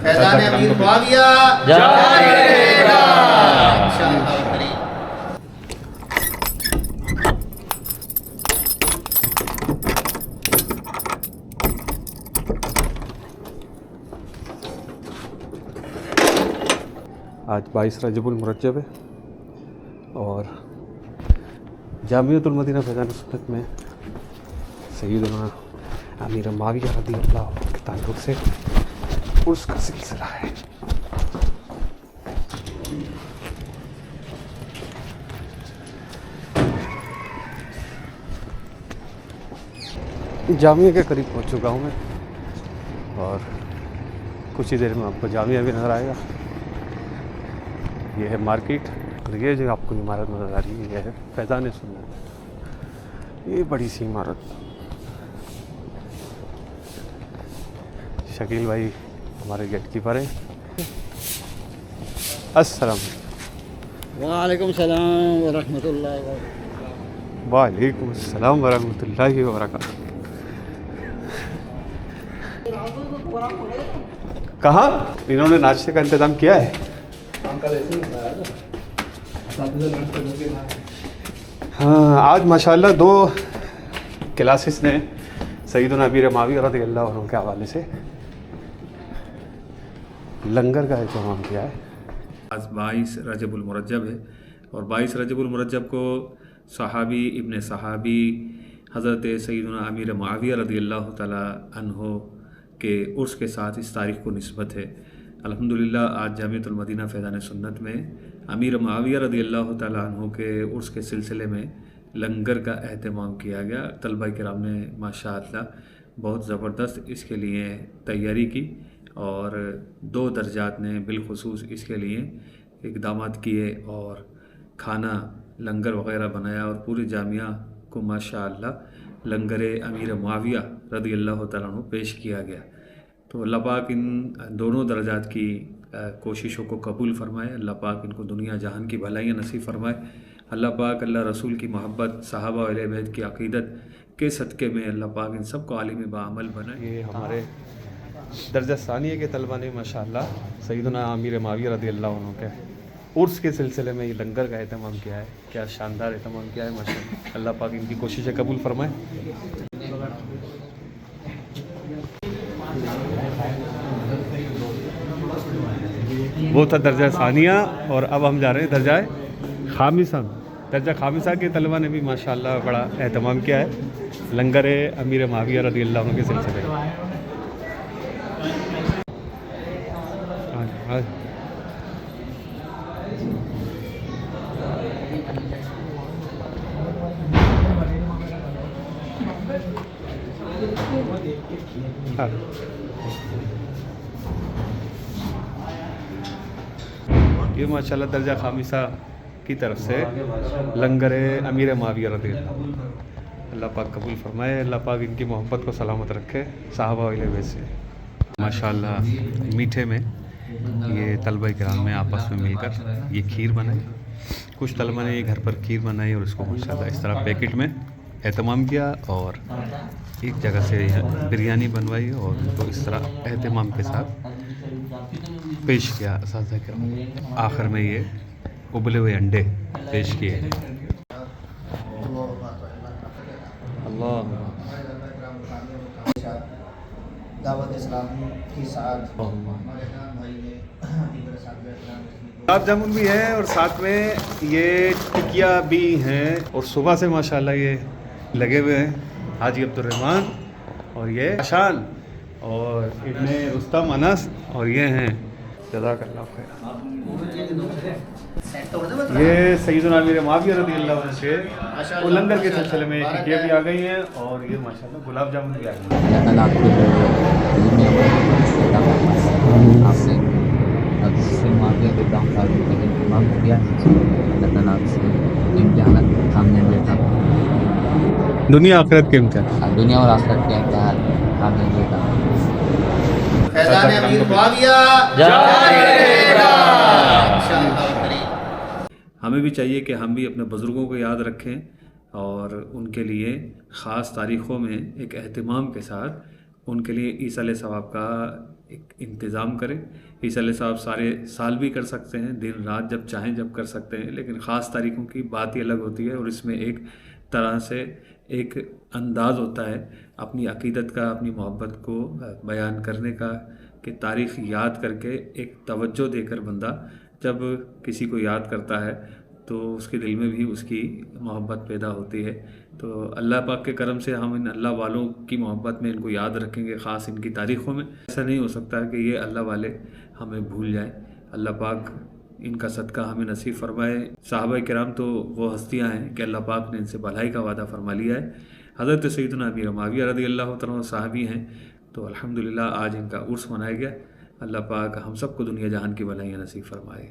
फैज़ान अमीर मुआविया जारी रहेगा इंशाअल्लाह करीम। आज 22 रजबुल मुरज्जब है और जामियतुल मदीना फैज़ान सुन्नत में सैयदना अमीर मुआविया रज़ियल्लाहु अन्हु के ताल्लुक़ से उर्स का सिलसिला है। जामिया के करीब पहुंच चुका हूं मैं और कुछ ही देर में आपको जामिया भी नज़र आएगा। ये है मार्केट और ये जो आपको इमारत नज़र आ रही है ये है फैज़ान सुन्नत। ये बड़ी सी इमारत। शकील भाई हमारे गेट कीपर है। अस्सलाम वालेकुम सलाम व रहमतुल्लाहि व बरकातहू। वालेकुम अस्सलाम व रहमतुल्लाहि व बरकातहू। कहाँ इन्होंने नाश्ते का इंतज़ाम किया है? हाँ, आज माशाल्लाह 2 क्लासेस ने सैयदना अमीर मुआविया रज़ियल्लाहु अन्हु के हवाले से लंगर का एहतमाम किया है। आज 22 रजबुल मुरज्जब है और 22 रजबुल मुरज्जब को सहाबी इब्न सहाबी हज़रत सैयदना अमीर मुआविया रज़ियल्लाहु तआला अन्हु के उर्स के साथ इस तारीख़ को निस्बत है। अल्हम्दुलिल्लाह आज जामियतुल मदीना फैज़ान सुन्नत में अमीर मुआविया रज़ियल्लाहु तआला अन्हु के उर्स के सिलसिले में लंगर का एहतमाम किया गया। तलबा किराम ने माशाअल्लाह बहुत ज़बरदस्त इसके लिए तैयारी की और 2 दर्जात ने बिलखुसूस इसके लिए इक़दामात किए और खाना लंगर वग़ैरह बनाया और पूरी जामिया को माशाअल्लाह लंगर अमीर मुआविया रज़ियल्लाहु तआला अन्हु पेश किया गया। तो अल्लाह पाक इन दोनों दर्जात की कोशिशों को कबूल फरमाए। अल्लाह पाक इनको दुनिया जहान की भलाइयाँ नसीब फरमाए। अल्लाह पाक अल्लाह रसूल की मोहब्बत सहाबा अहले बैत की अक़ीदत के सदक़े में अल्लाह पाक इन सब को आलिम बाअमल बनाए। ये हमारे दर्जा सानिया के तलबा ने माशाअल्लाह सैयदना अमीर मुआविया रज़ियल्लाहु अन्हु के उर्स के सिलसिले में ये लंगर का एहतमाम किया है। क्या शानदार एहतमाम किया है माशाअल्लाह। अल्लाह पाक इनकी कोशिशें कबूल फरमाए। वो था दर्जा सानिया और अब हम जा रहे हैं दर्जा खामिसा। दर्जा खामिसा के तलबा ने भी माशाअल्लाह बड़ा एहतमाम किया है लंगर अमीर मुआविया रज़ियल्लाहु अन्हु के सिलसिले में। ये माशाल्लाह दर्जा खामिसा की तरफ से लंगर अमीर मुआविया रज़ियल्लाहु अन्हु। अल्लाह पाक कबूल फरमाए। अल्लाह पाक इनकी मोहब्बत को सलामत रखे साहबा अहले बैत से। माशाल्लाह मीठे में ये तलबा किराम में आपस में मिलकर ये खीर बनाई। कुछ तलबा ने ये घर पर खीर बनाई और इसको माशाल्लाह इस तरह पैकेट में एहतमाम किया और एक जगह से बिरयानी बनवाई और उनको इस तरह एहतमाम के साथ पेश किया। असातिज़ा किराम आखिर में ये उबले हुए अंडे पेश किए। अल्लाह दावत इस्लाम की साथ गुलाब जामुन भी है और साथ में ये टिकिया भी हैं और सुबह से माशाल्लाह ये लगे हुए हैं हाजी अब्दुर्रहमान और ये आशान और इब्ने रुस्तम अनस और ये हैं जज़ाकल्लाह खैर। ये सैयदना अमीर मुआविया रज़ियल्लाहु अन्हु के वो लंगर के सिलसिले में टिकिया भी आ गई हैं और ये माशाल्लाह गुलाब जामुन भी आ गई। दुनिया आखिरत के इम्तिहान दुनिया और आखिरत के इम्तिहान फैज़ान अमीर मुआविया जारी रहेगा इंशाअल्लाह करीम। हमें भी चाहिए कि हम भी अपने बुज़ुर्गों को याद रखें और उनके लिए ख़ास तारीख़ों में एक एहतमाम के साथ उनके लिए ईसाले सवाब का एक इंतज़ाम करें। ईसा साहब सारे साल भी कर सकते हैं, दिन रात जब चाहें जब कर सकते हैं, लेकिन ख़ास तारीख़ों की बात ही अलग होती है और इसमें एक तरह से एक अंदाज़ होता है अपनी अक़ीदत का, अपनी मोहब्बत को बयान करने का, कि तारीख़ याद करके एक तवज्जो देकर बंदा जब किसी को याद करता है तो उसके दिल में भी उसकी मोहब्बत पैदा होती है। तो अल्लाह पाक के करम से हम इन अल्लाह वालों की मोहब्बत में इनको याद रखेंगे, ख़ास इनकी तारीख़ों में। ऐसा नहीं हो सकता कि ये अल्लाह वाले हमें भूल जाएं। अल्लाह पाक इनका सदका हमें नसीब फरमाए। साहबा किराम तो वो हस्तियाँ हैं कि अल्लाह पाक ने इनसे भलाई का वादा फरमा लिया है। हज़रत सैयदना अमीर मुआविया रज़ियल्लाहु तआला अन्हु साहबी हैं, तो अल्हम्दुलिल्लाह आज इनका उर्स मनाया गया। अल्लाह पाक हम सबको दुनिया जहान की भलाइयाँ नसीब फरमाए।